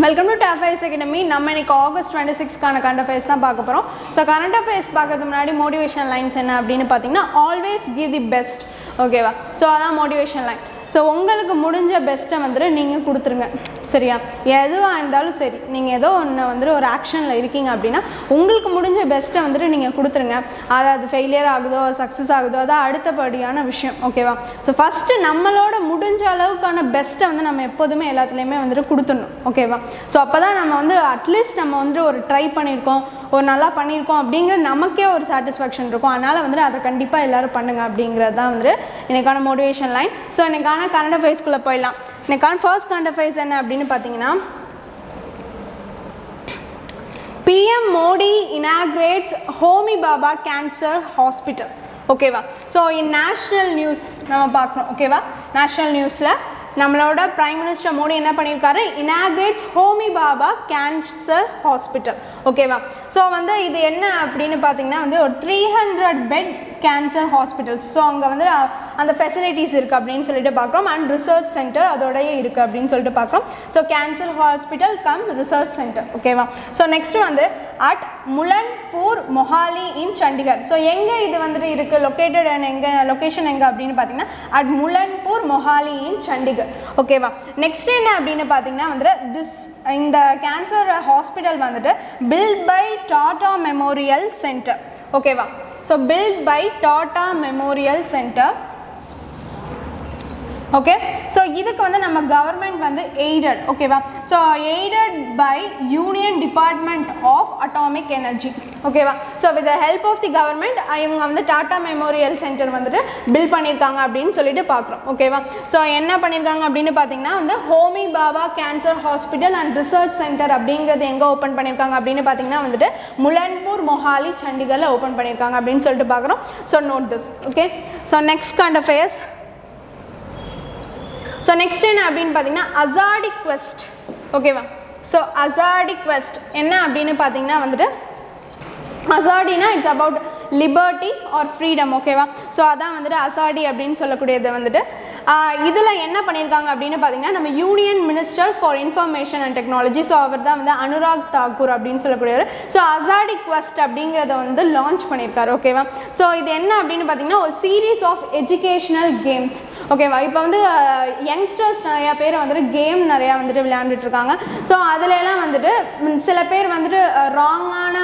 Welcome to TAFIS Academy. நம்ம இன்னைக்கு August 26க்கான current affairs தான் பார்க்க போகிறோம். ஸோ கரண்ட் அஃபேர்ஸ் பார்க்கறதுக்கு முன்னாடி மோட்டிவேஷன் லைன்ஸ் என்ன அப்படின்னு பார்த்தீங்கன்னா, ஆல்வேஸ் கிவ் தி பெஸ்ட். ஓகேவா? ஸோ அதான் மோட்டிவேஷன் லைன். ஸோ உங்களுக்கு முடிஞ்ச பெஸ்ட்டை வந்துட்டு நீங்கள் கொடுத்துருங்க. சரியா? எதுவாக இருந்தாலும் சரி, நீங்கள் ஏதோ ஒன்று வந்துட்டு ஒரு ஆக்ஷனில் இருக்கீங்க அப்படின்னா உங்களுக்கு முடிஞ்ச பெஸ்ட்டை வந்துட்டு நீங்கள் கொடுத்துருங்க. அது ஃபெயிலியர் ஆகுதோ சக்ஸஸ் ஆகுதோ அதான் அடுத்தபடியான விஷயம். ஓகேவா? ஸோ ஃபஸ்ட்டு நம்மளோட முடிஞ்ச அளவுக்கான பெஸ்ட்டை வந்து நம்ம எப்போதுமே எல்லாத்துலேயுமே வந்துட்டு கொடுத்துடணும். ஓகேவா? ஸோ அப்போ தான் நம்ம வந்து அட்லீஸ்ட் நம்ம வந்துட்டு ஒரு ட்ரை பண்ணியிருக்கோம், ஒரு நல்லா பண்ணியிருக்கோம் அப்படிங்கிற நமக்கே ஒரு சாட்டிஸ்ஃபேக்ஷன் இருக்கும். அதனால் வந்துட்டு அதை கண்டிப்பாக எல்லோரும் பண்ணுங்கள் அப்படிங்கிறது தான் வந்துட்டு இன்றைக்கான மோட்டிவேஷன் லைன். ஸோ இன்றைக்கான கரண்ட் அஃபேர்ஸ்குள்ளே போயிடலாம். இன்றைக்கான ஃபர்ஸ்ட் கரண்ட் அஃபேர்ஸ் என்ன அப்படின்னு பார்த்தீங்கன்னா, PM Modi inaugurates Homi Bhabha cancer hospital. ஓகேவா? ஸோ நேஷ்னல் நியூஸ் நம்ம பார்க்குறோம். ஓகேவா? நேஷ்னல் நியூஸில் நம்மளோட பிரைம் மினிஸ்டர் மோடி என்ன பண்ணியிருக்காரு, இனாக்ரேட்ஸ் ஹோமி பாபா கேன்சர் ஹாஸ்பிட்டல். ஓகேவா? ஸோ வந்து இது என்ன அப்படின்னு பார்த்தீங்கன்னா வந்து ஒரு 300 பெட் கேன்சர் ஹாஸ்பிட்டல்ஸ். ஸோ அங்கே வந்து அந்த ஃபெசிலிட்டிஸ் இருக்குது அப்படின்னு சொல்லிட்டு பார்க்குறோம். அண்ட் ரிசர்ச் சென்டர் அதோடய இருக்குது அப்படின்னு சொல்லிட்டு பார்க்குறோம். So cancer hospital cum research centre. ஓகேவா? ஸோ நெக்ஸ்ட் வந்து at Mullanpur Mohali in Chandigarh. So எங்கே இது வந்துட்டு இருக்குது, லொக்கேட்டட் எங்கே, லொக்கேஷன் எங்கே அப்படின்னு பார்த்தீங்கன்னா அட் முலன்பூர் மொஹாலி இன் சண்டிகர். ஓகேவா? நெக்ஸ்ட் என்ன அப்படின்னு பார்த்தீங்கன்னா வந்துட்டு இந்த கேன்சர் ஹாஸ்பிட்டல் வந்துட்டு built by Tata Memorial Centre. ஓகேவா? So built by Tata Memorial Centre. Okay. So இதுக்கு வந்து நம்ம கவர்மெண்ட் வந்து எய்டட். ஓகேவா? So aided by Union Department of Atomic Energy. ஓகேவா? So with the help of the government இவங்க வந்து டாடா மெமோரியல் சென்டர் வந்துட்டு பில்ட் பண்ணியிருக்காங்க அப்படின்னு சொல்லிட்டு பார்க்குறோம். ஓகேவா? ஸோ என்ன பண்ணியிருக்காங்க அப்படின்னு பார்த்தீங்கன்னா வந்து Homi Bhabha cancer hospital and research centre அப்படிங்கிறது எங்கே ஓப்பன் பண்ணியிருக்காங்க அப்படின்னு பார்த்தீங்கன்னா வந்துட்டு முலன்பூர் மொஹாலி சண்டிகரில் ஓப்பன் பண்ணியிருக்காங்க அப்படின்னு சொல்லிட்டு பார்க்குறோம். So note this. Okay. So next current affairs. So next என்ன அப்படின்னு பார்த்தீங்கன்னா அசாடிக் குவெஸ்ட். ஓகேவா? ஸோ அசாடிக் குவெஸ்ட் என்ன அப்படின்னு பார்த்தீங்கன்னா வந்துட்டு அசாடினா it's about liberty or freedom. ஓகேவா? ஸோ அதான் வந்துட்டு அசாடி அப்படின்னு சொல்லக்கூடியது வந்துட்டு இதில் என்ன பண்ணியிருக்காங்க அப்படின்னு பார்த்தீங்கன்னா நம்ம union minister for information and technology. So அவர் தான் வந்து அனுராக் தாக்கூர் அப்படின்னு சொல்லக்கூடியவர். ஸோ அசாடிக் குவெஸ்ட் அப்படிங்கிறத வந்து லான்ச் பண்ணியிருக்காரு. ஓகேவா? ஸோ இது என்ன அப்படின்னு பார்த்தீங்கன்னா ஒரு சீரீஸ் ஆஃப் எஜுகேஷ்னல் கேம்ஸ். ஓகேவா? இப்போ வந்து யங்ஸ்டர்ஸ் நிறையா பேர் வந்துட்டு கேம் நிறையா வந்துட்டு விளையாண்டுட்டு இருக்காங்க. ஸோ அதிலெல்லாம் வந்துட்டு சில பேர் வந்துட்டு ராங்கான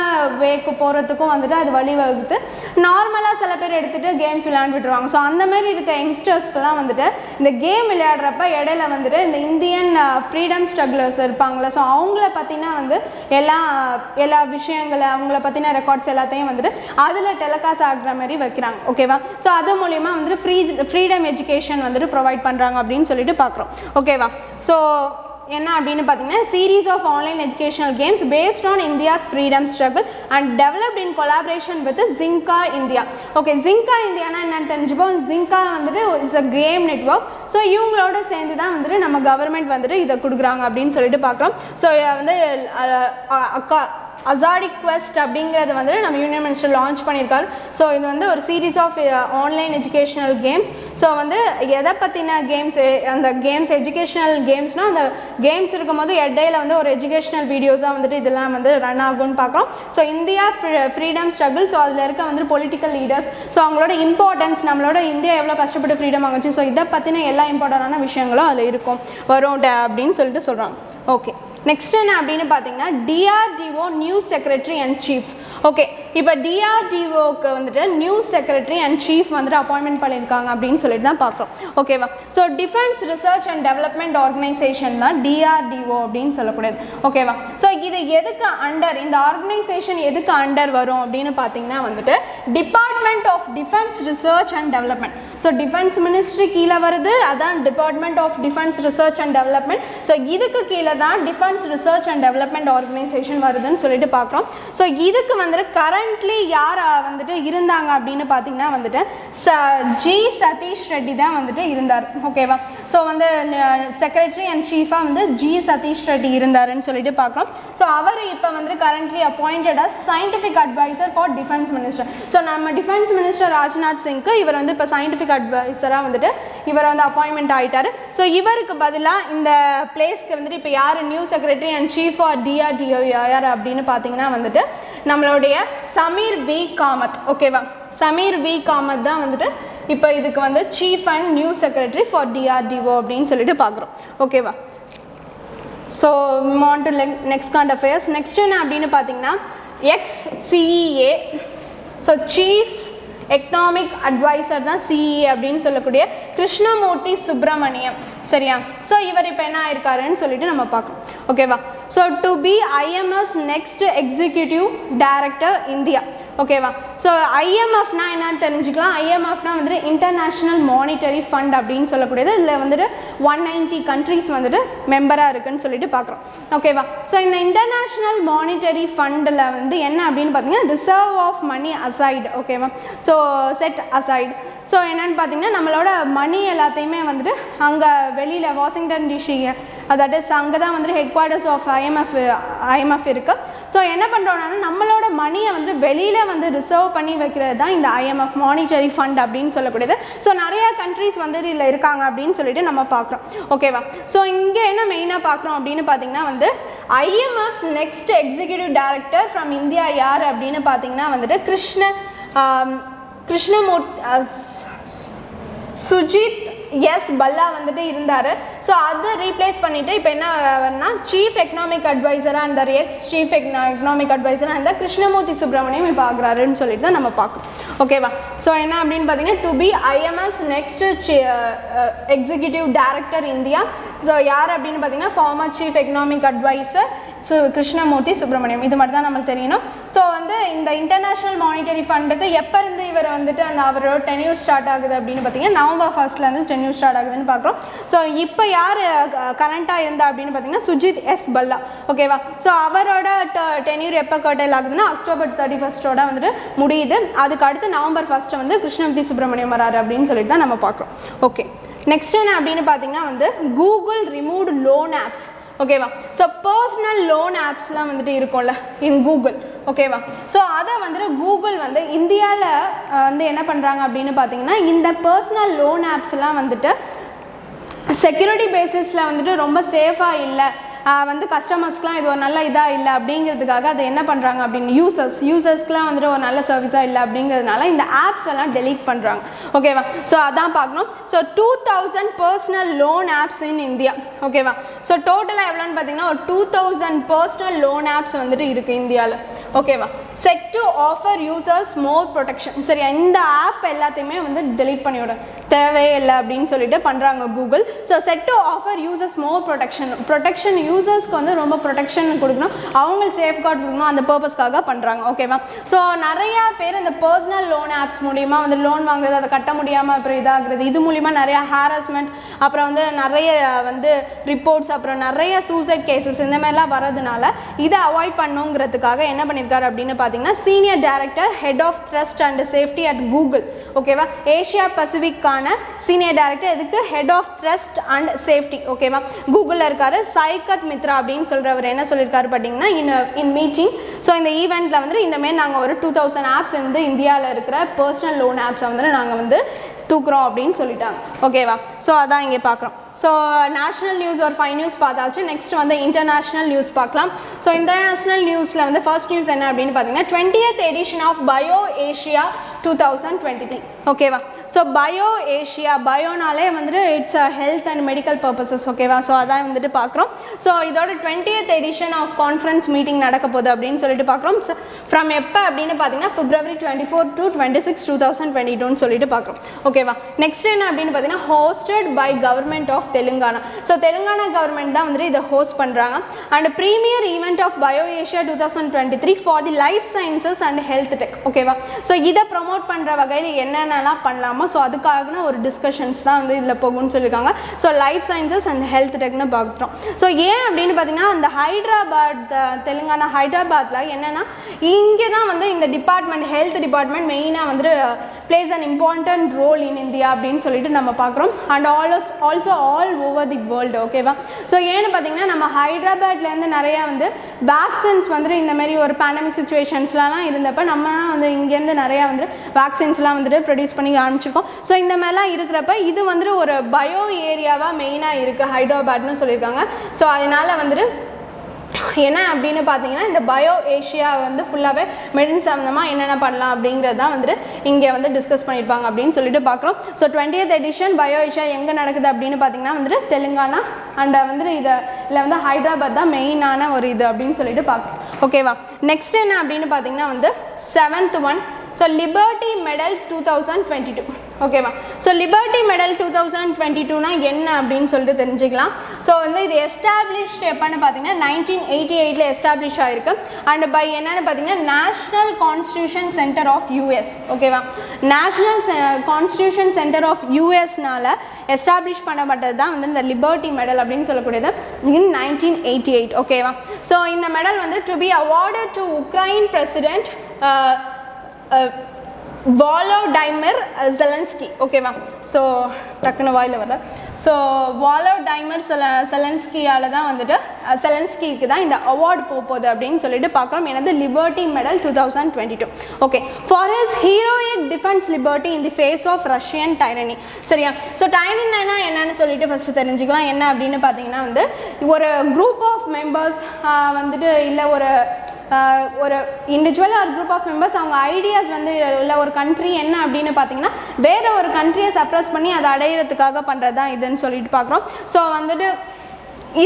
வேக்கு போகிறதுக்கும் வந்துட்டு அது வழிவகுத்து நார்மலாக சில பேர் எடுத்துகிட்டு கேம்ஸ் விளையாண்டுட்டுருவாங்க. ஸோ அந்த மாதிரி இருக்க யங்ஸ்டர்ஸ்க்கெல்லாம் வந்துட்டு இந்த கேம் விளையாடுறப்ப இடையில வந்துட்டு இந்த இந்தியன் ஃப்ரீடம் ஸ்ட்ரகிளர்ஸ் இருப்பாங்களே, ஸோ அவங்கள பற்றினா வந்து எல்லா விஷயங்களை அவங்கள பற்றின ரெக்கார்ட்ஸ் எல்லாத்தையும் வந்துட்டு அதில் டெலிகாஸ்ட் ஆகிற மாதிரி வைக்கிறாங்க. ஓகேவா? ஸோ அது மூலிமா வந்துட்டு ஃப்ரீடம் எஜுகேஷன் வந்துட்டு ப்ரொவைட் பண்ணுறாங்க அப்படின்னு சொல்லிட்டு பார்க்குறோம். ஓகேவா? ஸோ என்ன அப்படின்னு பார்த்தீங்கன்னா series of online educational games based on India's freedom struggle and developed in collaboration with Zynga India. Okay. Zynga இந்தியானா என்னன்னு தெரிஞ்சுப்போம். ஜிங்கா வந்துட்டு it's a game network. So இவங்களோட சேர்ந்து தான் வந்துட்டு நம்ம கவர்மெண்ட் வந்துட்டு இதை கொடுக்குறாங்க அப்படின்னு சொல்லிட்டு பார்க்குறோம். ஸோ வந்து அசாடிக் குவெஸ்ட் அப்படிங்கிறது வந்துட்டு நம்ம யூனியன் மினிஸ்டர் லான்ச் பண்ணியிருக்காரு. ஸோ இது வந்து ஒரு series of online educational games. So வந்து எதை பற்றின கேம்ஸ், அந்த கேம்ஸ் எஜுகேஷ்னல் கேம்ஸ்னால் அந்த கேம்ஸ் இருக்கும்போது இடையில வந்து ஒரு எஜுகேஷ்னல் வீடியோஸாக வந்துட்டு இதெல்லாம் வந்து ரன் ஆகும்னு பார்க்குறோம். So India freedom struggle. So அதில் இருக்க வந்துட்டு பொலிட்டிக்கல் லீடர்ஸ், ஸோ அவங்களோட இம்பார்ட்டன்ஸ், நம்மளோட இந்தியா எவ்வளோ கஷ்டப்பட்டு ஃப்ரீடம் ஆகுச்சு, ஸோ இதை பற்றின எல்லா இம்பார்ட்டண்டான விஷயங்களும் அதில் இருக்கும் வரும் அப்படின்னு சொல்லிட்டு சொல்கிறாங்க. ஓகே. நெக்ஸ்ட் என்ன அப்படின்னு பார்த்தீங்கன்னா DRDO new secretary and chief. Okay. இப்போ DRDOக்கு வந்துட்டு நியூ செக்ரட்டரி அண்ட் சீஃப் வந்துட்டு அப்பாயின்மெண்ட் பண்ணியிருக்காங்க அப்படின்னு சொல்லிட்டு தான் பார்க்குறோம். ஓகேவா? So defence research and development organisation தான் DRDO அப்படின்னு சொல்லக்கூடியது. ஓகேவா? ஸோ இது எதுக்கு அண்டர், இந்த ஆர்கனைசேஷன் எதுக்கு அண்டர் வரும் அப்படின்னு பார்த்தீங்கன்னா வந்துட்டு department of defence research and development. So defence ministry கீழே வருது, அதான் department of defence research and development. So இதுக்கு கீழே தான் defence research and development organisation வருதுன்னு சொல்லிட்டு பார்க்குறோம். ஸோ இதுக்கு வந்துட்டு கரண்ட்லி யார் வந்துட்டு இருந்தாங்க அப்படின்னு பார்த்தீங்கன்னா வந்துட்டு ஜி சதீஷ் ரெட்டி தான் வந்துட்டு இருந்தார். ஓகேவா? ஸோ வந்து செக்ரட்டரி அண்ட் சீஃபாக வந்து ஜி சதீஷ் ரெட்டி இருந்தாருன்னு சொல்லிட்டு பார்க்குறோம். ஸோ அவர் இப்போ வந்து currently appointed as scientific adviser for defence minister. So நம்ம டிஃபென்ஸ் மினிஸ்டர் ராஜ்நாத் சிங்க்கு இவர் வந்து இப்போ சயின்டிஃபிக் அட்வைசராக வந்துட்டு இவர் வந்து அப்பாயின்மெண்ட் ஆகிட்டார். ஸோ இவருக்கு பதிலாக இந்த பிளேஸ்க்கு வந்துட்டு இப்போ யார் new secretary and chief or DRDO யார் அப்படின்னு பார்த்தீங்கன்னா வந்துட்டு நம்மளுடைய சமீர் வி காமத். ஓகேவா? சமீர் வி காமத் தான் வந்துட்டு இப்போ இதுக்கு வந்து chief and new secretary for DRDO அப்படின்னு சொல்லிட்டு பார்க்குறோம். ஓகேவா? So on to next current affairs. Next என்ன அப்படின்னு பார்த்தீங்கன்னா XCEA. So chief economic adviser தான் CEA அப்படின்னு சொல்லக்கூடிய கிருஷ்ணமூர்த்தி சுப்பிரமணியம். சரியா? ஸோ இவர் இப்போ என்ன ஆயிருக்காருன்னு சொல்லிட்டு நம்ம பார்க்கணும். ஓகேவா? So to be IMS next executive director India. ஓகேவா? ஸோ IMFனா என்னன்னு தெரிஞ்சுக்கலாம். IMFனா வந்துட்டு இன்டர்நேஷ்னல் மானிட்டரி ஃபண்ட் அப்படின்னு சொல்லக்கூடியது. இதில் வந்துட்டு 190 கண்ட்ரிஸ் வந்துட்டு மெம்பராக இருக்குன்னு சொல்லிட்டு பார்க்குறோம். ஓகேவா? ஸோ இந்த இன்டர்நேஷ்னல் மானிட்டரி ஃபண்டில் வந்து என்ன அப்படின்னு பார்த்தீங்கன்னா ரிசர்வ் ஆஃப் மணி அசைடு. ஓகேவா? So set aside. ஸோ என்னென்னு பார்த்தீங்கன்னா நம்மளோட மணி எல்லாத்தையுமே வந்துட்டு அங்கே வெளியில் வாஷிங்டன் டிசி, அதாவது அங்கே தான் வந்துட்டு ஹெட் குவார்ட்டர்ஸ் ஆஃப் IMF இருக்குது. ஸோ என்ன பண்ணுறோன்னா நம்மளோட மணியை வந்து வெளியில் வந்து ரிசர்வ் பண்ணி வைக்கிறது தான் இந்த IMF மானிட்டரி ஃபண்ட் அப்படின்னு சொல்லக்கூடியது. ஸோ நிறையா கண்ட்ரிஸ் வந்து இதில் இருக்காங்க அப்படின்னு சொல்லிட்டு நம்ம பார்க்குறோம். ஓகேவா? ஸோ இங்கே என்ன மெயினாக பார்க்குறோம் அப்படின்னு பார்த்தீங்கன்னா வந்து IMF next executive director from India யார் அப்படின்னு பார்த்தீங்கன்னா வந்துட்டு சுஜித் எஸ் பல்லா வந்துட்டு இருந்தார். ஸோ அதை ரீப்ளேஸ் பண்ணிவிட்டு இப்போ என்ன சீஃப் எக்கனாமிக் அட்வைசராக இருந்தார். சீஃப் எக்கனாமிக் அட்வைசராக இருந்தால் கிருஷ்ணமூர்த்தி சுப்பிரமணியம் இப்போ ஆகிறாருன்னு சொல்லிட்டு தான் நம்ம பார்க்கணும். ஓகேவா? ஸோ என்ன அப்படின்னு பார்த்தீங்கன்னா to be IMS next executive director India. So யார் அப்படின்னு பார்த்தீங்கன்னா former chief economic adviser Krishnamurthy Subramanian. இது மட்டும் தான் நம்மளுக்கு தெரியணும். ஸோ வந்து இந்த இன்டர்நேஷ்னல் மானிட்டரி ஃபண்டுக்கு எப்போ இருந்து இவர் வந்துட்டு அந்த அவரோட டென்யூர் ஸ்டார்ட் ஆகுது அப்படின்னு பார்த்தீங்கன்னா நவம்பர் 1 டென்யூர் ஸ்டார்ட் ஆகுதுன்னு பார்க்குறோம். ஸோ இப்போ யார் கரண்ட்டாக இருந்தா அப்படின்னு பார்த்தீங்கன்னா சுஜித் எஸ் பல்லா. ஓகேவா? ஸோ அவரோட டென்யூர் எப்போ கர்டைல் ஆகுதுன்னா அக்டோபர் 31 வந்துட்டு முடியுது. அதுக்கு அடுத்து நவம்பர் 1 வந்து கிருஷ்ணமூர்த்தி சுப்பிரமணியம் வராரு அப்படின்னு சொல்லிட்டு தான் நம்ம பார்க்குறோம். ஓகே, நெக்ஸ்ட் என்ன அப்படின்னு பார்த்தீங்கன்னா வந்து கூகுள் ரிமூவ்டு லோன் ஆப்ஸ். ஓகேவா? ஸோ பர்சனல் லோன் ஆப்ஸ்லாம் வந்துட்டு இருக்கும்ல இன் கூகுள். ஓகேவா? ஸோ அதை வந்துட்டு கூகுள் வந்து இந்தியாவில் வந்து என்ன பண்ணுறாங்க அப்படின்னு பார்த்தீங்கன்னா இந்த பர்சனல் லோன் ஆப்ஸ்லாம் வந்துட்டு செக்யூரிட்டி பேசிஸில் வந்துட்டு ரொம்ப சேஃபாக இல்லை, வந்து கஸ்டமர்ஸ்க்குலாம் இது ஒரு நல்ல இதாக இல்லை அப்படிங்கிறதுக்காக அதை என்ன பண்ணுறாங்க அப்படின்னு யூசர்ஸ்க்குலாம் வந்துட்டு ஒரு நல்ல சர்வீஸாக இல்லை அப்படிங்கிறதுனால இந்த ஆப்ஸ் எல்லாம் டெலீட் பண்ணுறாங்க. ஓகேவா? ஸோ அதான் பார்க்கணும். So 2000 personal loan apps in India. ஓகேவா? ஸோ டோட்டலாக எவ்வளோன்னு பார்த்தீங்கன்னா ஒரு 2000 பர்சனல் லோன் ஆப்ஸ் வந்துட்டு இருக்குது இந்தியாவில். ஓகேவா? Set to offer users more protection. சரியா? இந்த ஆப் எல்லாத்தையுமே வந்து டெலீட் பண்ணிவிட தேவையே இல்லை அப்படின்னு சொல்லிட்டு பண்ணுறாங்க Google. So set to offer users more protection யூசர்ஸ்க்கு வந்து ரொம்ப ப்ரொடெக்ஷன் கொடுக்கணும், அவங்களுக்கு சேஃப்கார்ட் கொடுக்கணும், அந்த பர்பஸ்க்காக பண்ணுறாங்க. ஓகேவா? ஸோ நிறையா பேர் இந்த பர்சனல் லோன் ஆப்ஸ் மூலிமா வந்து லோன் வாங்குறது, அதை கட்ட முடியாமல் அப்புறம் இதாகிறது, இது மூலிமா நிறையா ஹாரஸ்மெண்ட், அப்புறம் வந்து நிறைய வந்து ரிப்போர்ட்ஸ், அப்புறம் நிறைய சூசைட் கேசஸ் இந்த மாதிரிலாம் வரதுனால இதை அவாய்ட் பண்ணுங்கிறதுக்காக என்ன பண்ணியிருக்காரு அப்படின்னு பார்த்தீங்கன்னா senior director head of trust and safety at Google. ஓகேவா? ஏஷியா பசிபிக்கான சீனியர் டைரக்டர், இதுக்கு head of trust and safety. ஓகேவா? கூகுளில் இருக்காரு. சைக்கத் மித்ரா அப்படின்னு சொல்கிறவர் என்ன சொல்லியிருக்காரு பார்த்தீங்கன்னா இன் மீட்டிங். ஸோ இந்த ஈவெண்ட்டில் வந்து இந்தமாரி நாங்கள் ஒரு 2000 ஆப்ஸ் வந்து இந்தியாவில் இருக்கிற பர்சனல் லோன் ஆப்ஸை வந்து நாங்கள் வந்து தூக்குறோம் அப்படின்னு சொல்லிட்டாங்க. ஓகேவா? ஸோ அதான் இங்கே பார்க்குறோம். ஸோ நேஷ்னல் நியூஸ் ஒரு 5 நியூஸ் பார்த்தாச்சு. நெக்ஸ்ட் வந்து இன்டர்நேஷ்னல் நியூஸ் பார்க்கலாம். ஸோ இன்டர்நேஷ்னல் நியூஸில் வந்து ஃபர்ஸ்ட் நியூஸ் என்ன அப்படின்னு பார்த்தீங்கன்னா 20th edition of bio Asia 2023. ஓகேவா? ஸோ பயோ ஏஷியா, பயோனாலே வந்துட்டு it's a health and medical purposes. ஓகேவா? ஸோ அதான் வந்துட்டு பார்க்குறோம். ஸோ இதோட 20th edition of conference meeting நடக்க போகுது அப்படின்னு சொல்லிட்டு பார்க்குறோம். ஃப்ரம் எப்போ அப்படின்னு பார்த்தீங்கன்னா February 24 to 26, 2022 சொல்லிட்டு பார்க்குறோம். ஓகேவா? நெக்ஸ்ட் என்ன அப்படின்னு பார்த்தீங்கன்னா hosted by government of Telangana. So Telangana government தான் வந்துட்டு இதை ஹோஸ்ட் பண்ணுறாங்க. And premier event of bio Asia 2023 for the life sciences and health tech. ஓகேவா? ஸோ இதை ப்ரொமோட் பண்ணுற வகையில் என்னென்னலாம் பண்ணலாமோ பண்ணலாமா, ஸோ அதுக்காக ஒரு டிஸ்கஷன்ஸ் தான் வந்து இதில் போகும்னு சொல்லியிருக்காங்க. So life sciences and health டெக்னு பார்க்குறோம். ஸோ ஏன் அப்படின்னு பார்த்தீங்கன்னா இந்த ஹைதராபாத் தெலுங்கானா ஹைதராபாத்தில் என்னென்னா இங்கே தான் வந்து இந்த டிபார்ட்மெண்ட் ஹெல்த் டிபார்ட்மெண்ட் மெயினாக வந்துட்டு plays an important role in India அப்படின்னு சொல்லிட்டு நம்ம பார்க்குறோம். And also all over the world. ஓகேவா. ஸோ ஏன்னு பார்த்தீங்கன்னா நம்ம ஹைதராபாத்லேருந்து நிறையா வந்து வேக்சின்ஸ் வந்துட்டு இந்த மாதிரி ஒரு பேண்டமிக் சுச்சுவேஷன்ஸ்லாம் இருந்தப்போ நம்ம தான் வந்து இங்கேருந்து நிறையா வந்து வேக்சின்ஸ்லாம் வந்துட்டு ப்ரொடியூஸ் பண்ணி ஆரம்பிச்சிருக்கோம். ஸோ இந்த மாதிரிலாம் இருக்கிறப்ப இது வந்துட்டு ஒரு பயோ ஏரியாவாக மெயினாக இருக்குது ஹைதராபாத்னு சொல்லியிருக்காங்க. ஸோ அதனால் வந்துட்டு என்ன அப்படின்னு பார்த்தீங்கன்னா இந்த பயோ ஏஷியா வந்து ஃபுல்லாகவே மெடிசன் சம்மந்தமாக என்னென்ன பண்ணலாம் அப்படிங்கிறது தான் வந்துட்டு இங்கே வந்து டிஸ்கஸ் பண்ணியிருப்பாங்க அப்படின்னு சொல்லிட்டு பார்க்குறோம். So 20th edition bio Asia எங்கே நடக்குது அப்படின்னு பார்த்தீங்கன்னா வந்துட்டு தெலுங்கானா அண்ட் வந்துட்டு இதில் வந்து ஹைதராபாத் தான் மெயினான ஒரு இது அப்படின்னு சொல்லிட்டு பார்க்குறோம். ஓகேவா. நெக்ஸ்ட் என்ன அப்படின்னு பார்த்தீங்கன்னா வந்து 7th one. So liberty medal 2022. ஓகேவா. ஸோ லிபர்ட்டி மெடல் 2022னா என்ன அப்படின்னு சொல்லிட்டு தெரிஞ்சுக்கலாம். ஸோ வந்து இது எஸ்டாப்ளிஷ்ட் எப்போன்னு பார்த்தீங்கன்னா 1988 எஸ்டாப்ளிஷ் ஆகிருக்கு. அண்ட் பை என்னென்னு பார்த்தீங்கன்னா National Constitution Centre of US. ஓகேவா. நேஷ்னல் கான்ஸ்டியூஷன் சென்டர் ஆஃப் யூஎஸ்னால் எஸ்டாப்ளிஷ் பண்ணப்பட்டது தான் வந்து இந்த லிபர்ட்டி மெடல் அப்படின்னு சொல்லக்கூடியது இன் 1988. ஓகேவா. ஸோ இந்த மெடல் வந்து to be awarded to Ukraine president Volodymyr Zelensky. ஓகேவா. ஸோ டக்குன்னு வாயில் வரல. ஸோ வாலோடைமிர் செலன்ஸ்கியால் தான் வந்துட்டு செலன்ஸ்கிக்கு தான் இந்த அவார்டு போகுது அப்படின்னு சொல்லிட்டு பார்க்குறோம். எனது liberty medal 2022. Okay. For his heroic defence liberty in the face of Russian tyranny. சரியா. ஸோ டைரனினா என்னன்னு சொல்லிட்டு ஃபஸ்ட்டு தெரிஞ்சுக்கலாம். என்ன அப்படின்னு பார்த்தீங்கன்னா வந்து ஒரு குரூப் ஆஃப் மெம்பர்ஸ் வந்துட்டு இல்லை ஒரு இண்டிவிஜுவல் ஒரு குரூப் ஆஃப் மெம்பர்ஸ் அவங்க ஐடியாஸ் வந்து இல்லை ஒரு கண்ட்ரி என்ன அப்படின்னு பார்த்தீங்கன்னா வேறு ஒரு கண்ட்ரியை சப்ரஸ் பண்ணி அதை அடையிறதுக்காக பண்ணுறது தான் இதுன்னு சொல்லிட்டு பார்க்குறோம். ஸோ வந்துட்டு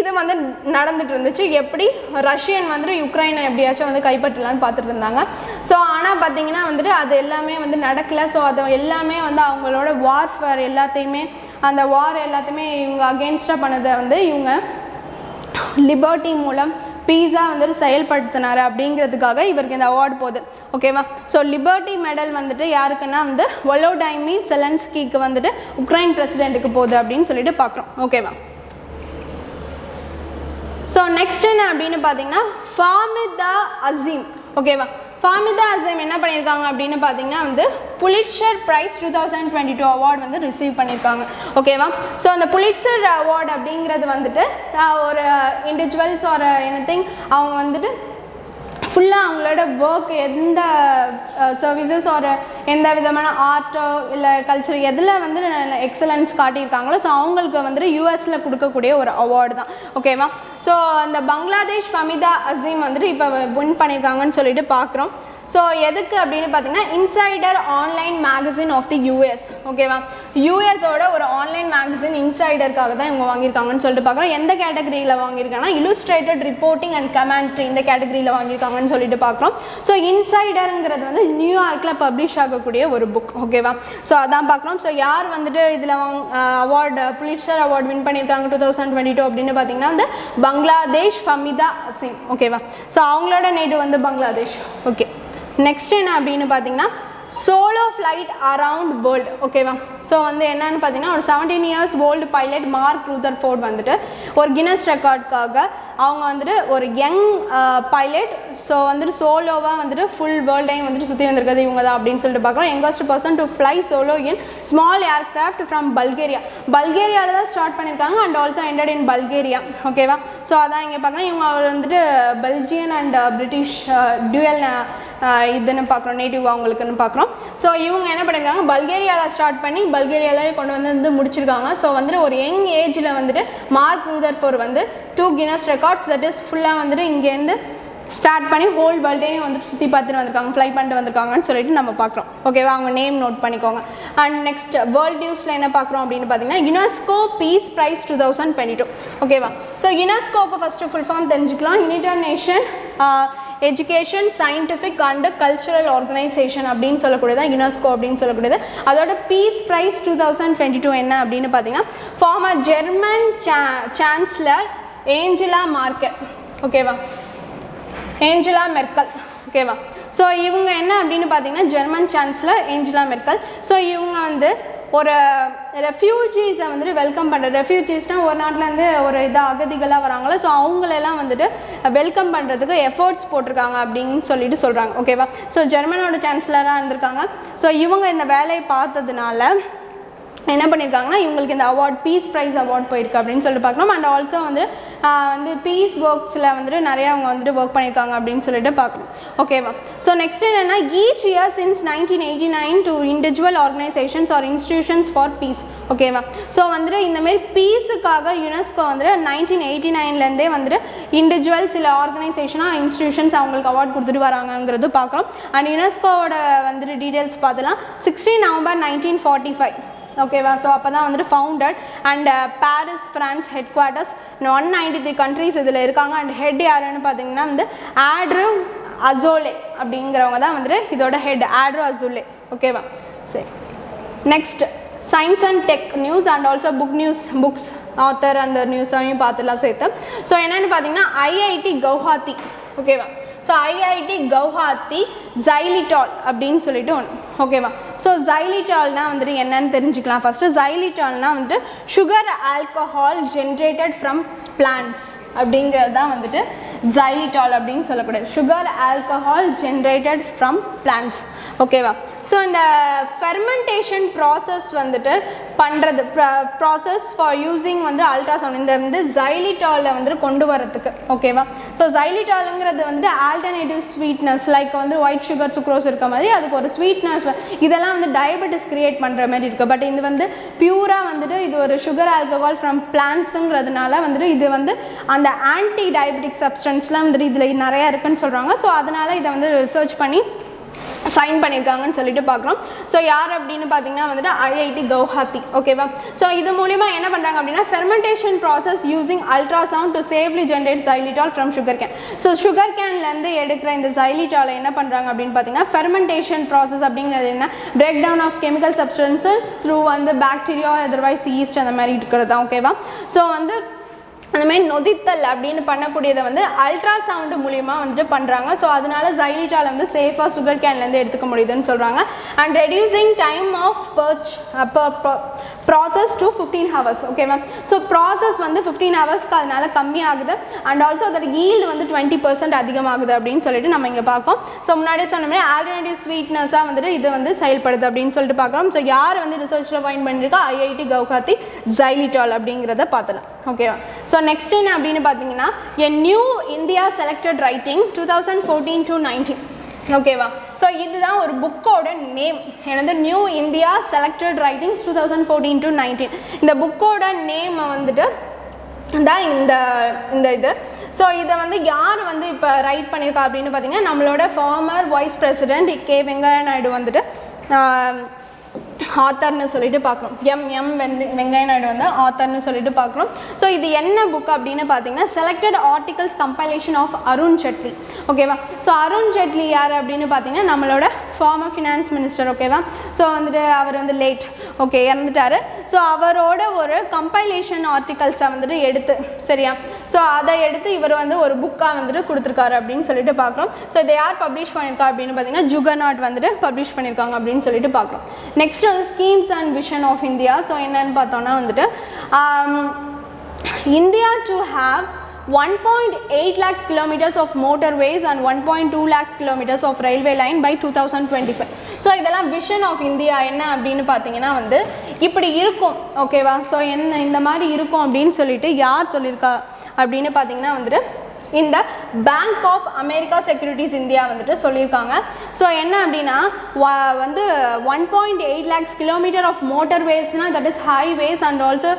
இது வந்து நடந்துட்டு இருந்துச்சு. எப்படி ரஷ்யன் வந்துட்டு யுக்ரைனை எப்படியாச்சும் வந்து கைப்பற்றலான்னு பார்த்துட்டு இருந்தாங்க. ஸோ ஆனால் பார்த்தீங்கன்னா வந்துட்டு அது எல்லாமே வந்து நடக்கலை. ஸோ அது எல்லாமே வந்து அவங்களோட வார்ஃபேர் எல்லாத்தையுமே அந்த வார் எல்லாத்தையுமே இவங்க அகெயின்ஸ்டாக பண்ணதை வந்து இவங்க லிபர்ட்டி மூலம் பீஸாக வந்துட்டு செயல்படுத்தினார் அப்படிங்கிறதுக்காக இவருக்கு இந்த அவார்டு போகுது. ஓகேவா. ஸோ லிபர்ட்டி மெடல் வந்துட்டு யாருக்குன்னா வந்து வாலோடைமிர் செலன்ஸ்கிக்கு வந்துட்டு உக்ரைன் பிரசிடென்ட்டுக்கு போகுது அப்படின்னு சொல்லிட்டு பார்க்குறோம். ஓகேவா. ஸோ நெக்ஸ்ட் என்ன அப்படின்னு பார்த்தீங்கன்னா ஃபாமிதா அசீம். ஓகேவா. ஃபாமிதா அசீம் என்ன பண்ணியிருக்காங்க அப்படின்னு பார்த்தீங்கன்னா வந்து புலிட்சர் ப்ரைஸ் 2022 அவார்டு வந்து ரிசீவ் பண்ணியிருக்காங்க. ஓகேவா. ஸோ அந்த புலிட்சர் அவார்டு அப்படிங்கிறது வந்துட்டு ஒரு இண்டிவிஜுவல்ஸ் ஒரு எனிதிங் அவங்க வந்துட்டு ஃபுல்லாக அவங்களோட ஒர்க் எந்த சர்வீசஸ் ஒரு எந்த விதமான ஆர்ட்டோ இல்லை கல்ச்சர் எதில் வந்து எக்ஸலன்ஸ் காட்டியிருக்காங்களோ ஸோ அவங்களுக்கு வந்துட்டு யூஎஸில் கொடுக்கக்கூடிய ஒரு அவார்டு தான். ஓகேவா. ஸோ அந்த பங்களாதேஷ் ஃபாமிதா அசீம் வந்துட்டு இப்போ வின் பண்ணியிருக்காங்கன்னு சொல்லிட்டு பார்க்குறோம். ஸோ எதுக்கு அப்படின்னு பார்த்தீங்கன்னா insider online magazine of the US. ஓகேவா. யூஎஸோட ஒரு ஆன்லைன் மேகசின் இன்சைடருக்காக தான் இவங்க வாங்கியிருக்காங்கன்னு சொல்லிட்டு பார்க்குறோம். எந்த கேட்டகரியில் வாங்கியிருக்காங்கன்னா இல்லுஸ்ட்ரேட்டட் ரிப்போர்ட்டிங் அண்ட் கமெண்ட்ரி இந்த கேட்டகரியில் வாங்கியிருக்காங்கன்னு சொல்லிட்டு பார்க்குறோம். ஸோ இன்சைடருங்கிறது வந்து நியூயார்க்கில் பப்ளிஷ் ஆகக்கூடிய ஒரு புக். ஓகேவா. ஸோ அதான் பார்க்குறோம். ஸோ யார் வந்துட்டு இதில் அவார்டு புலிட்சர் அவார்டு வின் பண்ணியிருக்காங்க 2022 அப்படின்னு பார்த்தீங்கன்னா வந்து பங்களாதேஷ் ஃபாமிதா அசீம். ஓகேவா. ஸோ அவங்களோட நேட்டிவ் வந்து பங்களாதேஷ். ஓகே. நெக்ஸ்ட் என்ன அப்படின்னு பார்த்தீங்கன்னா சோலோ ஃப்ளைட் அரவுண்ட் வேர்ல்டு. ஓகேவா. ஸோ வந்து என்னன்னு பார்த்தீங்கன்னா ஒரு 17 years old pilot mark Rutherford வந்துட்டு ஒரு கின்னஸ் ரெக்கார்டுக்காக அவங்க வந்துட்டு ஒரு யங் பைலட் ஸோ வந்துட்டு சோலோவாக வந்துட்டு ஃபுல் வேர்ல்டையும் வந்துட்டு சுற்றி வந்திருக்கிறது இவங்க தான் அப்படின்னு சொல்லிட்டு பார்க்குறோம். Youngest person to fly solo in small aircraft from Bulgaria. பல்கேரியாவில் தான் ஸ்டார்ட் பண்ணியிருக்காங்க and also ended in Bulgaria. ஓகேவா. ஸோ அதான் இங்கே பார்க்குறோம். இவங்க வந்துட்டு பெல்ஜியன் அண்ட் பிரிட்டிஷ் டியூவல் இதுன்னு பார்க்குறோம் நேட்டிவ் அவங்களுக்குன்னு பார்க்குறோம். ஸோ இவங்க என்ன பண்ணியிருக்காங்க பல்கேரியாவில் ஸ்டார்ட் பண்ணி பல்கேரியாவிலே கொண்டு வந்து முடிச்சிருக்காங்க. ஸோ வந்துட்டு ஒரு யங் ஏஜில் வந்துட்டு மார்க் ரூதர்ஃபோர்ட் வந்து 2 கின்னஸ் ரெக்கார்ட்ஸ் தட் இஸ் ஃபுல்லாக வந்துட்டு இங்கேருந்து ஸ்டார்ட் பண்ணி ஹோல் வேர்ல்டையும் வந்துட்டு சுற்றி பார்த்துட்டு வந்திருக்காங்க ஃப்ளை பண்ணிட்டு வந்திருக்காங்கன்னு சொல்லிட்டு நம்ம பார்க்குறோம். ஓகேவா. அவங்க நேம் நோட் பண்ணிக்கோங்க. அண்ட் நெக்ஸ்ட் வேர்ல்ட் நியூஸில் என்ன பார்க்குறோம் அப்படின்னு பார்த்தீங்கன்னா யுனெஸ்கோ பீஸ் ப்ரைஸ் 2022. ஓகேவா. ஸோ யுனெஸ்கோக்கு ஃபஸ்ட்டு ஃபுல் ஃபார்ம் தெரிஞ்சுக்கலாம். United nation education scientific and cultural organisation அப்படின்னு சொல்லக்கூடியதான் யுனெஸ்கோ அப்படின்னு சொல்லக்கூடியது. அதோட பீஸ் ப்ரைஸ் 2022 என்ன அப்படின்னு பார்த்தீங்கன்னா former German chancellor Angela Merkel. ஓகேவா. Angela Merkel. ஓகேவா. ஸோ இவங்க என்ன அப்படின்னு பார்த்தீங்கன்னா German chancellor Angela Merkel. So இவங்க வந்து ஒரு ரெஃப்யூஜிஸை வந்துட்டு வெல்கம் பண்ணுற, ரெஃப்யூஜிஸ்னால் ஒரு நாட்டிலேருந்து ஒரு அகதிகளாக வராங்களோ, ஸோ அவங்களெல்லாம் வந்துட்டு வெல்கம் பண்ணுறதுக்கு எஃபர்ட்ஸ் போட்டிருக்காங்க அப்படின்னு சொல்லிட்டு சொல்கிறாங்க. ஓகேவா? ஸோ ஜெர்மனோட சான்சலராக இருந்திருக்காங்க. ஸோ இவங்க இந்த வேலையை பார்த்ததுனால என்ன பண்ணியிருக்காங்கன்னா இவங்களுக்கு இந்த அவார்ட் பீஸ் ப்ரைஸ் அவார்ட் போயிருக்கு அப்படின்னு சொல்லிட்டு பார்க்கணும். அண்ட் ஆல்சோ வந்து பீஸ் ஒர்க்ஸில் வந்துட்டு நிறையா அவங்க வந்துட்டு ஒர்க் பண்ணியிருக்காங்க அப்படின்னு சொல்லிட்டு பார்க்கணும். ஓகேவா? ஸோ நெக்ஸ்ட் என்னென்னா each year since 1989 to individual organisations or institutions for peace. ஓகேவா? ஸோ வந்துட்டு இந்தமாரி பீஸுக்காக யுனெஸ்கோ வந்துட்டு 1989லேருந்தே வந்துட்டு இண்டிவிஜுவல் சில ஆர்கனைசேஷனாக இன்ஸ்டிடியூஷன்ஸ் அவங்களுக்கு அவார்ட் கொடுத்துட்டு வராங்கங்கிறது பார்க்குறோம். அண்ட் யுனெஸ்கோவோட வந்துட்டு டீட்டெயில்ஸ் பார்த்தலாம் 16 நவம்பர் 1945. ஓகேவா? ஸோ அப்போ தான் வந்துட்டு founded. And Paris France head quarters 193 countries இதில் இருக்காங்க. அண்ட் ஹெட் யாருன்னு பார்த்தீங்கன்னா வந்து ஆட்ரூ அசோலே அப்படிங்கிறவங்க தான் வந்துட்டு இதோட ஹெட், ஆட்ரூ அசோலே. ஓகேவா? சரி, next science and tech news and also books author அந்த நியூஸையும் பார்த்துலாம் சேர்த்து. ஸோ என்னென்னு பார்த்தீங்கன்னா ஐஐடி கவுஹாத்தி. ஓகேவா? ஸோ ஐஐடி கவுஹாத்தி ஜைலிட்டால் அப்படின்னு சொல்லிட்டு ஒன்று. ஓகேவா? ஸோ ஜைலிட்டால்னால் வந்துட்டு என்னன்னு தெரிஞ்சுக்கலாம். ஃபஸ்ட்டு ஜைலிட்டால்னால் வந்துட்டு sugar alcohol generated from plants அப்படிங்கிறது தான் வந்துட்டு ஜைலிட்டால் அப்படின்னு சொல்லக்கூடாது. Sugar alcohol generated from plants. ஓகேவா? ஸோ இந்த ஃபெர்மெண்டேஷன் ப்ராசஸ் வந்துட்டு பண்ணுறது ப்ராசஸ் ஃபார் யூஸிங் வந்து அல்ட்ராசவுண்ட் இந்த வந்து ஜைலிட்டாலில் வந்துட்டு கொண்டு வரத்துக்கு. ஓகேவா? ஸோ ஜைலிட்டாலுங்கிறது வந்துட்டு ஆல்டர்னேட்டிவ் ஸ்வீட்னஸ் லைக் வந்து ஒயிட் சுகர் சுக்ரோஸ் இருக்க மாதிரி அதுக்கு ஒரு ஸ்வீட்னஸ், இதெல்லாம் வந்து டயபெட்டிஸ் கிரியேட் பண்ணுற மாதிரி இருக்குது. பட் இது வந்து பியூராக வந்துட்டு இது ஒரு சுகர் ஆல்கஹால் ஃப்ரம் பிளான்ட்ஸுங்கிறதுனால வந்துட்டு இது வந்து அந்த ஆன்டி டயபெட்டிக் சப்ஸ்டன்ஸ்லாம் வந்துட்டு இதில் நிறையா இருக்குன்னு சொல்கிறாங்க. ஸோ அதனால் இதை வந்து ரிசர்ச் பண்ணி ஃபைன் பண்ணியிருக்காங்கன்னு சொல்லிட்டு பார்க்குறோம். ஸோ யார் அப்படின்னு பார்த்தீங்கன்னா வந்துட்டு ஐஐடி கவுஹாத்தி. ஓகேவா? ஸோ இது மூலிமா என்ன பண்ணுறாங்க அப்படின்னா fermentation process using ultrasound to safely generate xylitol from sugar cane. So sugar கேன்லேருந்து எடுக்கிற இந்த ஜைலிட்டாலை என்ன பண்ணுறாங்க அப்படின்னு பார்த்தீங்கன்னா ஃபெர்மெண்டேஷன் ப்ராசஸ் அப்படிங்கிறது என்ன, break down of chemical substances through வந்து பாக்டீரியா அதர்வைஸ் ஈஸ்ட் அந்த மாதிரி இருக்கிறது தான். ஓகேவா? ஸோ வந்து அந்தமாதிரி நொதித்தல் அப்படின்னு பண்ணக்கூடியதை வந்து அல்ட்ராசவுண்டு மூலிமா வந்துட்டு பண்ணுறாங்க. ஸோ அதனால ஜைலிட்டால் வந்து சேஃபாக சுகர் கேன்லேருந்து எடுத்துக்க முடியுதுன்னு சொல்கிறாங்க. And reducing time of process to 15 hours. ஓகேவா? ஸோ ப்ராசஸ் வந்து 15 ஹவர்ஸ்க்கு அதனால கம்மியாகுது. அண்ட் ஆல்சோ அதோட ஈல்டு வந்து 20% அதிகமாகுது அப்படின்னு சொல்லிட்டு நம்ம இங்கே பார்க்கோம். ஸோ முன்னாடியே சொன்ன மாதிரி ஆல்டர்னேட்டிவ் ஸ்வீட்னஸாக வந்துட்டு இது வந்து செயல்படுது அப்படின்னு சொல்லிட்டு பார்க்குறோம். ஸோ யார் வந்து ரிசர்ச்சில் ஃபைண்ட் பண்ணியிருக்கா ஐஐடி கவுஹாத்தி ஜைலிட்டால் அப்படிங்கிறத பார்த்துலாம். ஓகேவா? ஸோ நெக்ஸ்ட் என்ன அப்படின்னு பார்த்தீங்கன்னா a new India selected writing 2014 to 19. ஓகேவா? ஸோ இதுதான் ஒரு புக்கோட நேம். எனது new India selected writings 2014 to 19. இந்த புக்கோட நேம் வந்துட்டு தான் இந்த இது. ஸோ இதை வந்து யார் வந்து இப்போ ரைட் பண்ணியிருக்கா அப்படின்னு பார்த்தீங்கன்னா நம்மளோட farmer vice president K Venkaiah Naidu வந்துட்டு ஆத்தர்னு சொல்லிட்டு பார்க்குறோம். வெங்கையா நாயுடு வந்து ஆத்தர்னு சொல்லிட்டு பார்க்குறோம். ஸோ இது என்ன புக் அப்படின்னு பார்த்தீங்கன்னா selected articles compilation of Arun Jaitley. ஓகேவா? ஸோ அருண் ஜெட்லி யார் அப்படின்னு பார்த்தீங்கன்னா நம்மளோட ஃபார்மர் ஃபினான்ஸ் மினிஸ்டர். ஓகேவா? ஸோ வந்துட்டு அவர் வந்து லேட் இறந்துட்டார். ஸோ அவரோட ஒரு கம்பைலேஷன் ஆர்டிகல்ஸை வந்துட்டு எடுத்து சரியா ஸோ அதை எடுத்து இவர் வந்து ஒரு புக்காக வந்துட்டு கொடுத்துருக்காரு அப்படின்னு சொல்லிட்டு பார்க்குறோம். ஸோ இதை யார் பப்ளிஷ் பண்ணியிருக்கா அப்படின்னு பார்த்தீங்கன்னா ஜுகர்நாட் வந்துட்டு பப்ளிஷ் பண்ணியிருக்காங்க அப்படின்னு சொல்லிட்டு பார்க்குறோம். நெக்ஸ்ட் வந்து schemes and vision of India. So என்னன்னு பார்த்தோன்னா வந்துட்டு India to have 1.8 lakhs kilometers of motorways and 1.2 lakhs kilometers of railway line by 2025. So இதெல்லாம் விஷன் ஆஃப் இந்தியா என்ன அப்படின்னு பார்த்தீங்கன்னா வந்து இப்படி இருக்கும். ஓகேவா? ஸோ என்ன இந்த மாதிரி இருக்கும் அப்படின்னு சொல்லிட்டு யார் சொல்லியிருக்கா அப்படின்னு பார்த்தீங்கன்னா வந்துட்டு இந்த Bank of America Securities India வந்துட்டு சொல்லியிருக்காங்க. ஸோ என்ன அப்படின்னா வந்து 1.8 lakhs kilometer ஆஃப் மோட்டர்வேஸ்னால் that is highways and also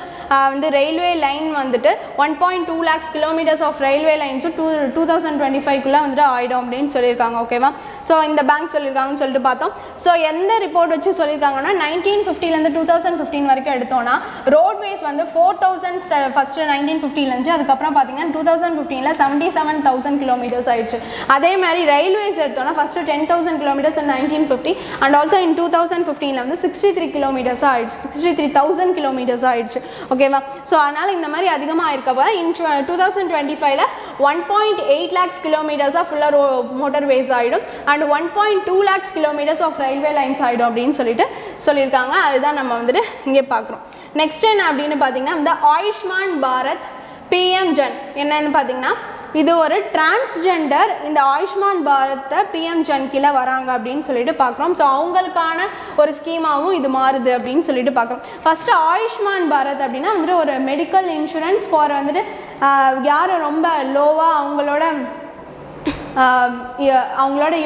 வந்து ரயில்வே லைன் வந்துட்டு 1.2 lakhs kilometers ஆஃப் ரயில்வே லைன்ஸும் 2025 வந்துட்டு ஆகிடும் அப்படின்னு சொல்லியிருக்காங்க. ஓகேவா? ஸோ இந்த பேங்க் சொல்லியிருக்காங்கன்னு சொல்லிட்டு பார்த்தோம். ஸோ எந்த ரிப்போர்ட் வச்சு சொல்லியிருக்காங்கன்னா 1950 2015 வரைக்கும் எடுத்தோன்னா ரோட்வேஸ் வந்து 4000 ஃபஸ்ட்டு 1950 அதுக்கப்புறம் பார்த்தீங்கன்னா 2015 77,000 கிலோமீட்டர்ஸ் ஆயிடுச்சு. அதே மாதிரி ரயில்வேஸ் எடுத்தோம்னா first 10,000 kilometres in 1950 and also in 2015 வந்து 63 கிலோமீட்டர்ஸாக ஆயிடுச்சு, 63,000 கிலோமீட்டர்ஸ் ஆயிடுச்சு. ஓகேவா? ஸோ அதனால் இந்த மாதிரி அதிகமாக இருக்கப்போ இன் 2025 1.8 lakhs கிலோமீட்டர்ஸாக ஃபுல்லாக மோட்டர்வேஸ் ஆகிடும் and 1.2 lakhs kilometres of railway lines ஆகிடும் அப்படின்னு சொல்லியிருக்காங்க. அதுதான் நம்ம வந்துட்டு இங்கே பார்க்குறோம். நெக்ஸ்ட் என்ன அப்படின்னு பார்த்தீங்கன்னா இந்த ஆயுஷ்மான் பாரத் பிஎம் ஜன் என்னன்னு பார்த்தீங்கன்னா இது ஒரு டிரான்ஸ்ஜெண்டர் இந்த ஆயுஷ்மான் பாரத்தை பிஎம் ஜன் கீழே வராங்க அப்படின்னு சொல்லிட்டு பார்க்குறோம். ஸோ அவங்களுக்கான ஒரு ஸ்கீமாகவும் இது மாறுது அப்படின்னு சொல்லிட்டு பார்க்குறோம். ஃபஸ்ட்டு ஆயுஷ்மான் பாரத் அப்படின்னா வந்துட்டு ஒரு மெடிக்கல் இன்சூரன்ஸ் ஃபார் வந்துட்டு யார் ரொம்ப லோவாக அவங்களோட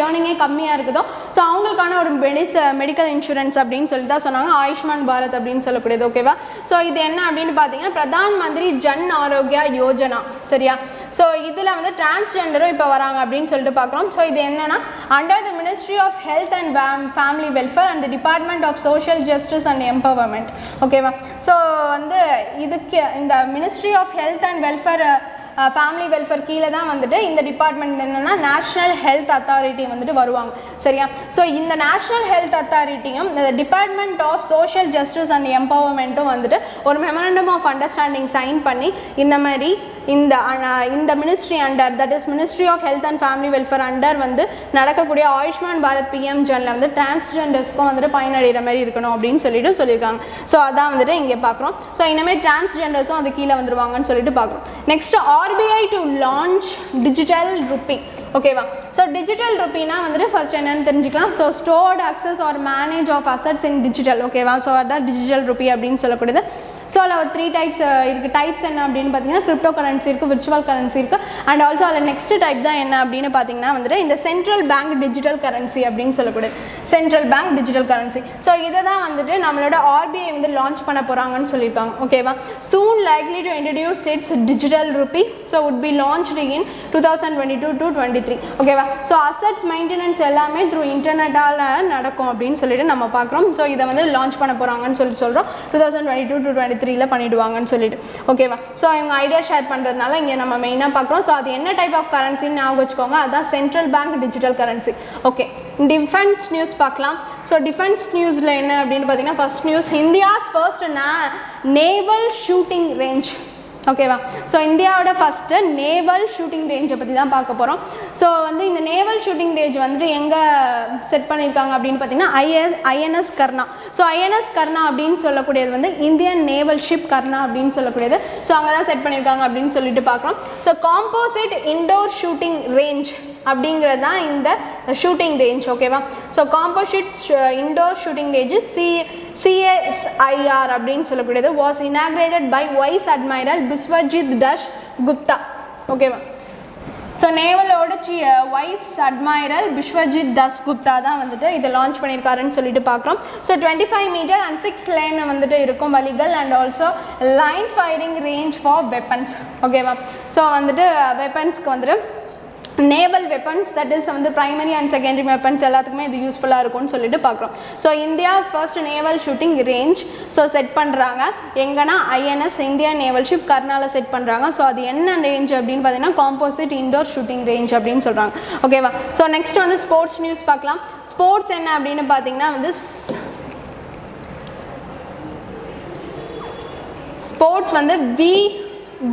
ஏர்னிங்கே கம்மியாக இருக்குதோ ஸோ அவங்களுக்கான ஒரு மெடிக்கல் இன்சூரன்ஸ் அப்படின்னு சொல்லி தான் சொன்னாங்க ஆயுஷ்மான் பாரத் அப்படின்னு சொல்லக்கூடியது. ஓகேவா? ஸோ இது என்ன அப்படின்னு பார்த்தீங்கன்னா பிரதான் மந்திரி ஜன் ஆரோக்கியா யோஜனா. சரியா? ஸோ இதில் வந்து டிரான்ஸ்ஜெண்டரும் இப்போ வராங்க அப்படின்னு சொல்லிட்டு பார்க்குறோம். ஸோ இது என்னன்னா under the ministry of health and family welfare and department of social justice and empowerment. ஓகேவா? ஸோ வந்து இதுக்கு இந்த ministry of health and welfare family welfare கீழே தான் வந்துட்டு இந்த டிபார்ட்மெண்ட் என்னென்னா நேஷ்னல் ஹெல்த் அத்தாரிட்டி வந்துட்டு வருவாங்க. சரியா? ஸோ இந்த நேஷ்னல் ஹெல்த் அத்தாரிட்டியும் இந்த department of social justice and எம்பவர்மெண்ட்டும் வந்துட்டு ஒரு மெமரண்டம் ஆஃப் அண்டர்ஸ்டாண்டிங் சைன் பண்ணி இந்த மாதிரி இந்த ministry under that is ministry of health and family welfare under வந்து நடக்கக்கூடிய ஆயுஷ்மான் பாரத் பிஎம் ஜன்ல வந்து டிரான்ஸ்ஜெண்டர்ஸ்க்கும் வந்துட்டு பயனடைகிற மாதிரி இருக்கணும் அப்படின்னு சொல்லியிருக்காங்க. ஸோ அதான் வந்துட்டு இங்கே பார்க்குறோம். ஸோ இனிமேல் டிரான்ஸ்ஜெண்டர்ஸும் அது கீழே வந்துருவாங்கன்னு சொல்லிட்டு பார்க்குறோம். Next RBI to launch digital rupee. ஓகேவா? ஸோ டிஜிட்டல் ருப்பினா வந்துட்டு ஃபர்ஸ்ட் என்னென்னு தெரிஞ்சுக்கலாம். So stored access or manage of assets in digital. ஓகேவா? ஸோ அதான் டிஜிட்டல் ருப்பி அப்படின்னு சொல்லக்கூடியது. ஸோ அதில் ஒரு 3 டைப்ஸ் இருக்குது. டைப்ஸ் என்ன அப்படின்னு பார்த்தீங்கன்னா கிரிப்டோ கரன்சி இருக்குது, விர்ச்சுவல் கரன்சி இருக்குது அண்ட் ஆல்சோ அதில் நெக்ஸ்ட் டைப் தான் என்ன அப்படின்னு பார்த்தீங்கன்னா வந்துட்டு இந்த சென்ட்ரல் பேங்க் டிஜிட்டல் கரன்சி அப்படின்னு சொல்லக்கூடியது. Central bank digital currency. So இதை தான் வந்துட்டு நம்மளோட RBI வந்து லான்ச் பண்ண போகிறாங்கன்னு சொல்லியிருக்காங்க. ஓகேவா? Soon likely to introduce its digital rupee. So would be launched in 2022 to 23. ஓகேவா? ஸோ அசட்ஸ் மெயின்டெனன்ஸ் எல்லாமே த்ரூ இன்டர்நெட்டால் நடக்கும் அப்படின்னு சொல்லிட்டு நம்ம பார்க்குறோம். ஸோ இதை வந்து லான்ச் பண்ண போகிறாங்கன்னு சொல்கிறோம் 2022 to 23 பண்ணிடுவாங்கன்னு சொல்லிட்டு. ஓகேவா? ஸோ இவங்க ஐடியா ஷேர் பண்ணுறதுனால இங்கே நம்ம மெயினாக பார்க்குறோம். ஸோ அது என்ன டைப் ஆஃப் கரன்சின்னு ஞாபகம் வச்சுக்கோங்க. அதுதான் central bank digital currency. Okay, defence news பார்க்கலாம். ஸோ டிஃபென்ஸ் நியூஸில் என்ன அப்படின்னு பார்த்தீங்கன்னா first news India's first naval shooting range. ஓகேவா? ஸோ இந்தியாவோட ஃபஸ்ட்டு நேவல் ஷூட்டிங் ரேஞ்சை பற்றி தான் பார்க்க போகிறோம். ஸோ வந்து இந்த நேவல் ஷூட்டிங் ரேஞ்ச் வந்துட்டு எங்கே செட் பண்ணியிருக்காங்க அப்படின்னு பார்த்தீங்கன்னா INS கர்ணா. ஸோ INS கர்ணா அப்படின்னு சொல்லக்கூடியது வந்து இந்தியன் நேவல் ஷிப் கர்ணா அப்படின்னு சொல்லக்கூடியது. ஸோ அங்கே தான் செட் பண்ணியிருக்காங்க அப்படின்னு சொல்லிட்டு பார்க்குறோம். So composite indoor shooting range அப்படிங்கிறது தான் இந்த ஷூட்டிங் ரேஞ்ச். ஓகேவா? So composite indoor shooting range CSIR அப்படின்னு சொல்லக்கூடியது was inaugurated by vice admiral Biswajit Das Gupta. ஓகேவா? ஸோ நேவலோட வைஸ் அட்மைரல் பிஸ்வஜித் தாஸ் குப்தா தான் வந்துட்டு இதை லான்ச் பண்ணியிருக்காருன்னு சொல்லிட்டு பார்க்குறோம். ஸோ 25 மீட்டர் அண்ட் 6 லேன் வந்துட்டு இருக்கும் வழிகள் and also line firing range for weapons. ஓகேவா? ஸோ வந்துட்டு வெப்பன்ஸ்க்கு வந்துட்டு நேவல் வெப்பன்ஸ் தட் இஸ் வந்து பிரைமரி அண்ட் செகண்டரி வெப்பன்ஸ் எல்லாத்துக்குமே இது யூஸ்ஃபுல்லாக இருக்கும்னு சொல்லிட்டு பார்க்குறோம். So India's first naval shooting range so set பண்ணுறாங்க எங்கன்னா INS இந்தியன் நேவல் ஷிப் கர்னாவில் செட் பண்ணுறாங்க. ஸோ அது என்ன ரேஞ்ச் அப்படின்னு பார்த்தீங்கன்னா காம்போசிட் இண்டோர் ஷூட்டிங் ரேஞ்ச் அப்படின்னு சொல்கிறாங்க. ஓகேவா? ஸோ நெக்ஸ்ட் வந்து ஸ்போர்ட்ஸ் நியூஸ் பார்க்கலாம். ஸ்போர்ட்ஸ் என்ன அப்படின்னு பார்த்தீங்கன்னா வந்து ஸ்போர்ட்ஸ் வந்து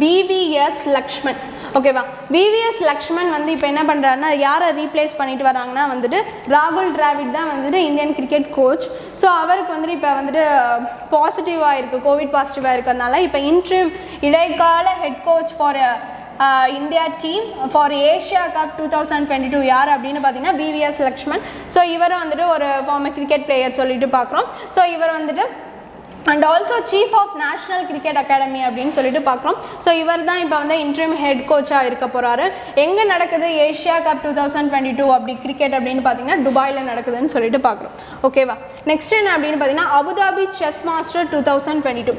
VVS லக்ஷ்மன். ஓகேவா? VVS லக்ஷ்மன் வந்து இப்போ என்ன பண்ணுறாருன்னா யாரை ரீப்ளேஸ் பண்ணிட்டு வராங்கன்னா வந்துட்டு ராகுல் டிராவிட் தான் வந்துட்டு இந்தியன் கிரிக்கெட் கோச். ஸோ அவருக்கு வந்துட்டு இப்போ வந்துட்டு பாசிட்டிவாக இருக்குது, கோவிட் பாசிட்டிவாக இருக்கிறதுனால இப்போ இடைக்கால head coach for India team for Asia cup 2022 யார் அப்படின்னு பார்த்தீங்கன்னா VVS லக்ஷ்மன். ஸோ இவரை வந்துட்டு ஒரு ஃபார்மர் கிரிக்கெட் பிளேயர் சொல்லிட்டு பார்க்குறோம். ஸோ இவர் வந்துட்டு and also chief of national cricket academy அப்படின்னு சொல்லிட்டு பார்க்குறோம். ஸோ இவர் தான் இப்போ வந்து இன்ட்ரீம் ஹெட் கோச்சாக இருக்க போகிறாரு. எங்கே நடக்குது ஏஷியா கப் 2022 அப்படி கிரிக்கெட் அப்படின்னு பார்த்தீங்கன்னா துபாயில் நடக்குதுன்னு சொல்லிட்டு பார்க்குறோம். ஓகேவா? நெக்ஸ்ட் என்ன அப்படின்னு பார்த்தீங்கன்னா அபுதாபி செஸ் மாஸ்டர் 2022.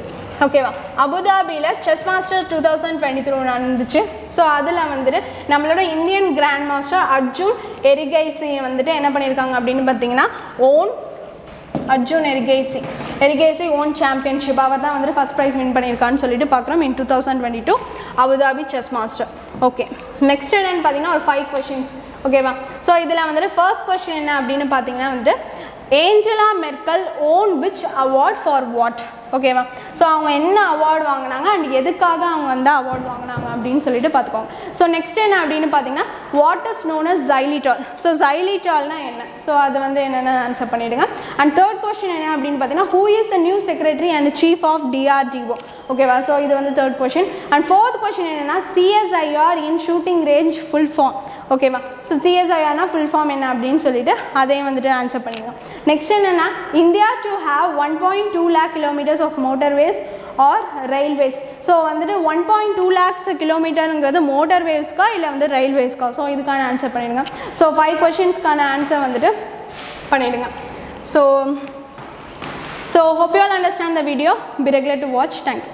ஓகேவா? அபுதாபியில் செஸ் மாஸ்டர் 2023 நடந்துச்சு. ஸோ அதில் வந்துட்டு நம்மளோட Indian grand master Arjun Erigaisi வந்துட்டு என்ன பண்ணியிருக்காங்க அப்படின்னு பார்த்தீங்கன்னா அர்ஜுன் எரிகைசி எல்கேசி ஓன் சாம்பியன்ஷிப். அவர் தான் வந்துட்டு ஃபஸ்ட் ப்ரைஸ் வின் பண்ணியிருக்கான்னு சொல்லிட்டு பார்க்குறோம் in 2022 Abu Dhabi chess master. Okay, next என்னென்னு பார்த்தீங்கன்னா ஒரு 5 கொஷின்ஸ். ஓகேவா? ஸோ இதில் வந்துட்டு ஃபர்ஸ்ட் கொஷின் என்ன அப்படின்னு பார்த்தீங்கன்னா வந்துட்டு Angela Merkel own which award for what? ஓகேவா? ஸோ அவங்க என்ன அவார்டு வாங்கினாங்க அண்ட் எதுக்காக அவங்க வந்து அவார்டு வாங்கினாங்க அப்படின்னு சொல்லிட்டு பார்த்துக்கோங்க. ஸோ நெக்ஸ்ட் என்ன அப்படின்னு பார்த்தீங்கன்னா what is known as xylitol. So xylitolனா என்ன? ஸோ அது வந்து என்னென்னு ஆன்சர் பண்ணிவிடுங்க. அண்ட் தேர்ட் கொஸ்டின் என்ன அப்படின்னு பார்த்தீங்கன்னா who is the new secretary and chief of DRDO? ஓகேவா? ஸோ இது வந்து third question. And fourth question என்னென்னா CSIR in shooting range full form. ஓகேவா? ஸோ CSIRனா ஃபுல் ஃபார்ம் என்ன அப்படின்னு சொல்லிட்டு அதையும் வந்துட்டு ஆன்சர் பண்ணிடுவோம். நெக்ஸ்ட் என்னென்னா India to have 1.2 lakh kilometers of motorways or railways. So வந்துட்டு 1.2 lakhs கிலோமீட்டருங்கிறது மோட்டர்வேஸ்க்கா இல்லை வந்து ரயில்வேஸ்க்கா? ஸோ இதுக்கான ஆன்சர் பண்ணிடுங்க. ஸோ 5 கொஷின்ஸ்க்கான ஆன்சர் வந்துட்டு பண்ணிடுங்க. So hope you all understand the video. Be regular to watch. Thank you.